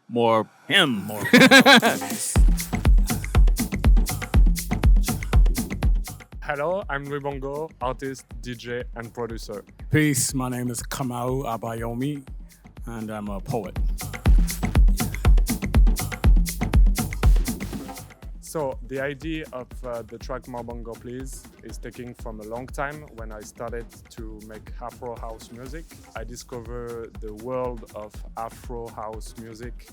More him. More. Hello, I'm Louis Bongo, artist, DJ, and producer. Peace, my name is Kamau Abayomi, and I'm a poet. So the idea of the track Bongo Please is taking from a long time when I started to make Afro house music. I discovered the world of Afro house music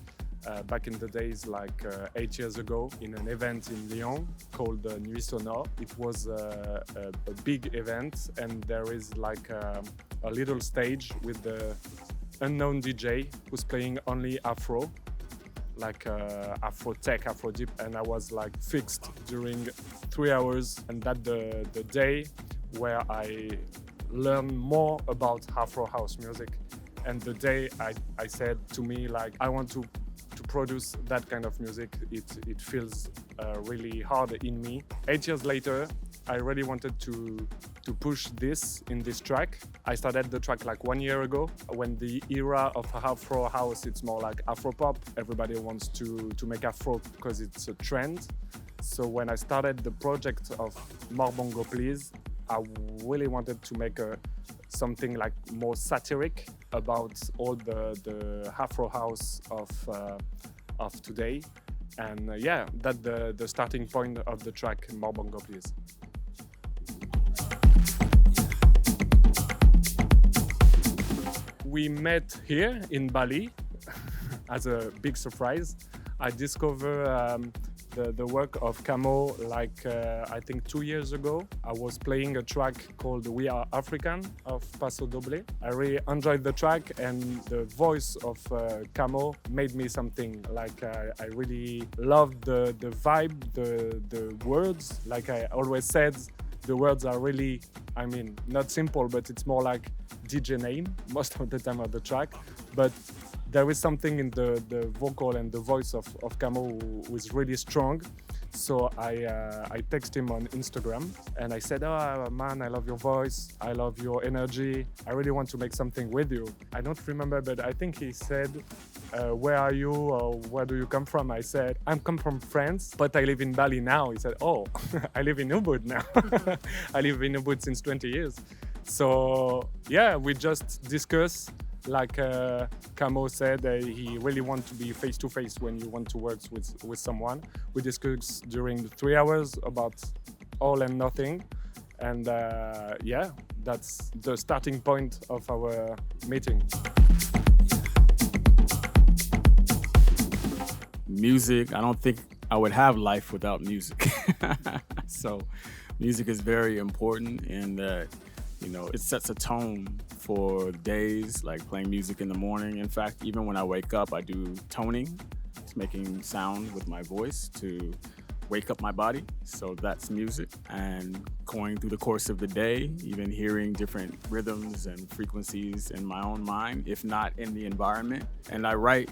back in the days, like 8 years ago, in an event in Lyon called Nuit Sonore. It was a big event, and there is like a little stage with the unknown DJ who's playing only Afro, like Afro tech, Afro deep, and I was like fixed during 3 hours, and that the day where I learned more about Afro house music, and the day I said to me, like, I want to produce that kind of music. It feels really hard in me. 8 years later, I really wanted to push this in this track. I started the track like 1 year ago, when the era of Afro house, it's more like Afro pop. Everybody wants to make Afro because it's a trend. So when I started the project of Bongo Please, I really wanted to make something like more satiric about all the Afro house of today. And yeah, that's the starting point of the track Bongo Please. We met here in Bali as a big surprise. I discovered the work of Kamau like I think 2 years ago. I was playing a track called We Are African of Paso Doble. I really enjoyed the track, and the voice of Kamau made me something. Like I really loved the vibe, the words. Like I always said, the words are really, I mean, not simple, but it's more like DJ name most of the time of the track. But there is something in the vocal and the voice of Kamau who is really strong. So I text him on Instagram and I said, oh man, I love your voice, I love your energy, I really want to make something with you. I don't remember, but I think he said, where are you, or where do you come from? I said, I come from France, but I live in Bali now. He said, oh, I live in Ubud now. I live in Ubud since 20 years. So yeah, we just discuss. Like Kamau said, he really wants to be face-to-face when you want to work with someone. We discussed during the 3 hours about all and nothing. And yeah, that's the starting point of our meeting. Music, I don't think I would have life without music. So music is very important, and you know, it sets a tone for days, like playing music in the morning. In fact, even when I wake up, I do toning, just making sound with my voice to wake up my body. So that's music. And going through the course of the day, even hearing different rhythms and frequencies in my own mind, if not in the environment. And I write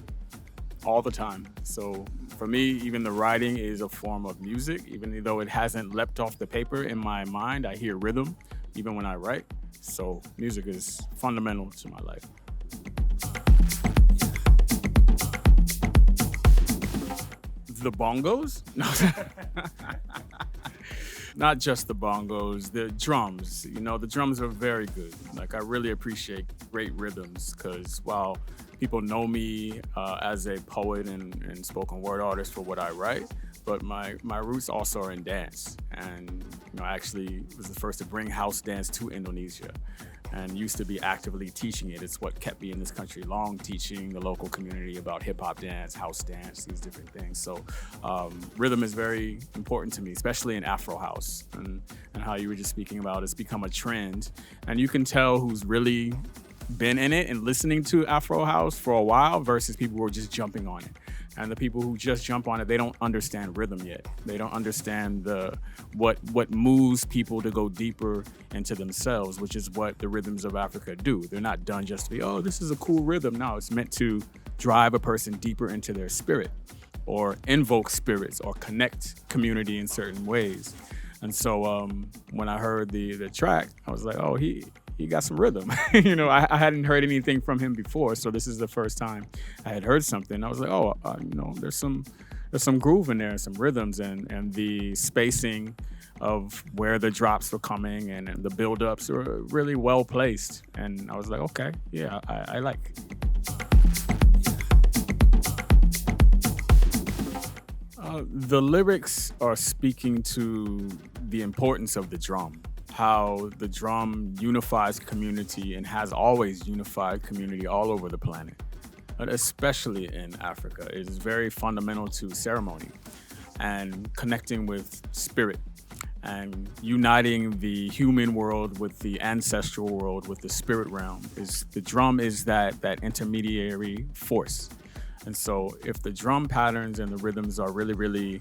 all the time. So for me, even the writing is a form of music. Even though it hasn't leapt off the paper in my mind, I hear rhythm even when I write. So music is fundamental to my life. The bongos? No. Not just the bongos, the drums. You know, the drums are very good. Like, I really appreciate great rhythms, because while people know me as a poet and spoken word artist for what I write, but my roots also are in dance. And you know, I actually was the first to bring house dance to Indonesia, and used to be actively teaching it. It's what kept me in this country long, teaching the local community about hip hop dance, house dance, these different things. So rhythm is very important to me, especially in Afro house, and how you were just speaking about, it's become a trend. And you can tell who's really been in it and listening to Afro house for a while versus people who are just jumping on it. And the people who just jump on it, they don't understand rhythm yet. They don't understand what moves people to go deeper into themselves, which is what the rhythms of Africa do. They're not done just to be, oh, this is a cool rhythm. No, it's meant to drive a person deeper into their spirit, or invoke spirits, or connect community in certain ways. And so when I heard the track, I was like, oh, he he got some rhythm. I hadn't heard anything from him before, so this is the first time I had heard something. I was like, oh, there's some groove in there, some rhythms, and the spacing of where the drops were coming and the build-ups were really well placed. And I was like, okay, yeah, I like. The lyrics are speaking to the importance of the drum, how the drum unifies community and has always unified community all over the planet, but especially in Africa. It is very fundamental to ceremony and connecting with spirit and uniting the human world with the ancestral world, with the spirit realm. The drum is that intermediary force. And so if the drum patterns and the rhythms are really, really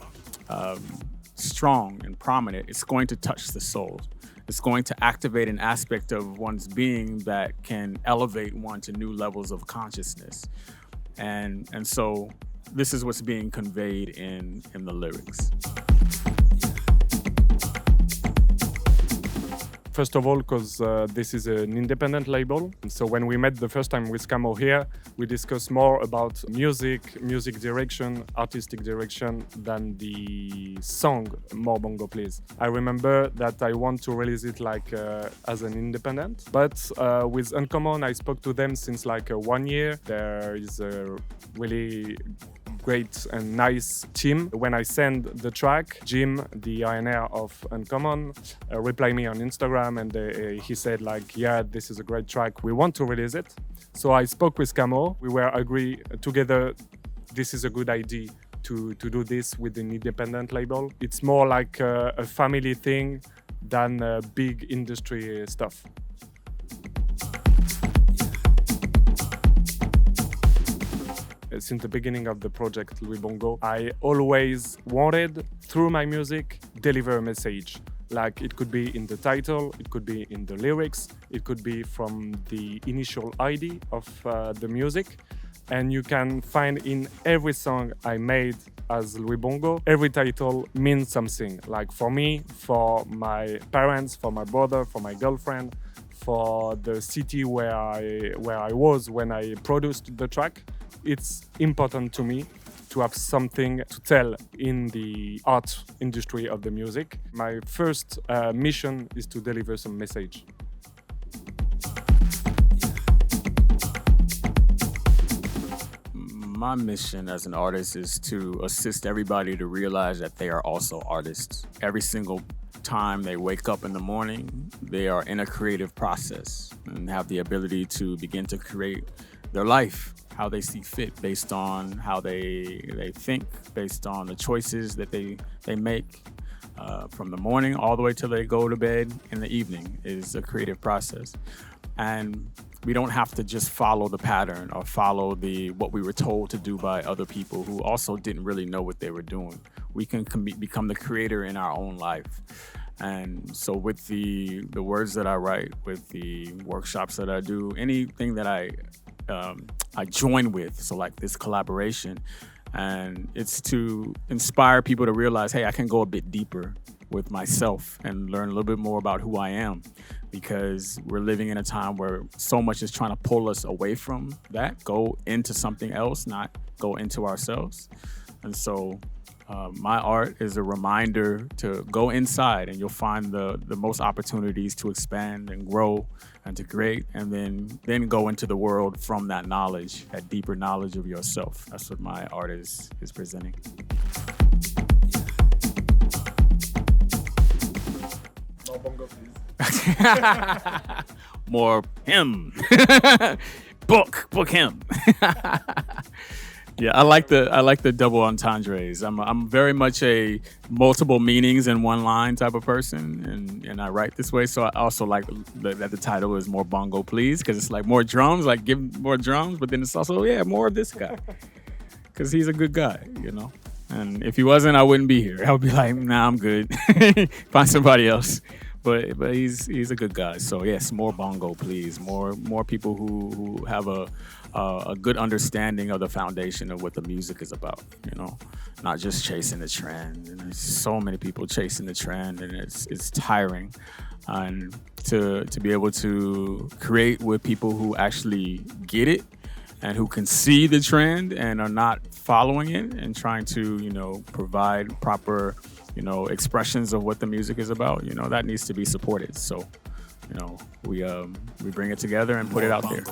strong and prominent, it's going to touch the soul. It's going to activate an aspect of one's being that can elevate one to new levels of consciousness. And so this is what's being conveyed in the lyrics. First of all, because this is an independent label. So when we met the first time with Kamau here, we discussed more about music direction, artistic direction than the song More Bongo Please. I remember that I want to release it as an independent. But with Uncommon, I spoke to them since 1 year. There is a really great and nice team. When I send the track, Jim, the INR of Uncommon, replied me on Instagram, and he said yeah, this is a great track. We want to release it. So I spoke with Kamau. We were agree together. This is a good idea to do this with an independent label. It's more like a family thing than big industry stuff. Since the beginning of the project Louis Bongo, I always wanted, through my music, deliver a message. It could be in the title, it could be in the lyrics, it could be from the initial idea of the music. And you can find in every song I made as Louis Bongo, every title means something. For me, for my parents, for my brother, for my girlfriend, for the city where I was when I produced the track. It's important to me to have something to tell in the art industry of the music. My first mission is to deliver some message. My mission as an artist is to assist everybody to realize that they are also artists. Every single time they wake up in the morning, they are in a creative process and have the ability to begin to create their life how they see fit, based on how they think, based on the choices that they make from the morning all the way till they go to bed in the evening is a creative process. And we don't have to just follow the pattern or follow what we were told to do by other people who also didn't really know what they were doing. We can become the creator in our own life. And so with the words that I write, with the workshops that I do, anything that I join with, so this collaboration, and it's to inspire people to realize, hey, I can go a bit deeper with myself and learn a little bit more about who I am, because we're living in a time where so much is trying to pull us away from that, go into something else, not go into ourselves. And so my art is a reminder to go inside, and you'll find the most opportunities to expand and grow and to create, and then go into the world from that knowledge, that deeper knowledge of yourself. That's what my art is presenting. More Bongo Please. More him. Book him. Yeah, I like the double entendres. I'm very much a multiple meanings in one line type of person, and I write this way. So I also like that the title is More Bongo Please, because it's more drums, give more drums, but then it's also more of this guy, because he's a good guy, And if he wasn't, I wouldn't be here. I would be like, nah, I'm good. Find somebody else. But he's a good guy. So yes, more Bongo Please. More people who have a a good understanding of the foundation of what the music is about, you know, not just chasing the trend. And there's so many people chasing the trend, and it's tiring. And to be able to create with people who actually get it and who can see the trend and are not following it and trying to, you know, provide proper, you know, expressions of what the music is about, you know, that needs to be supported. So, you know, we bring it together and put it out there.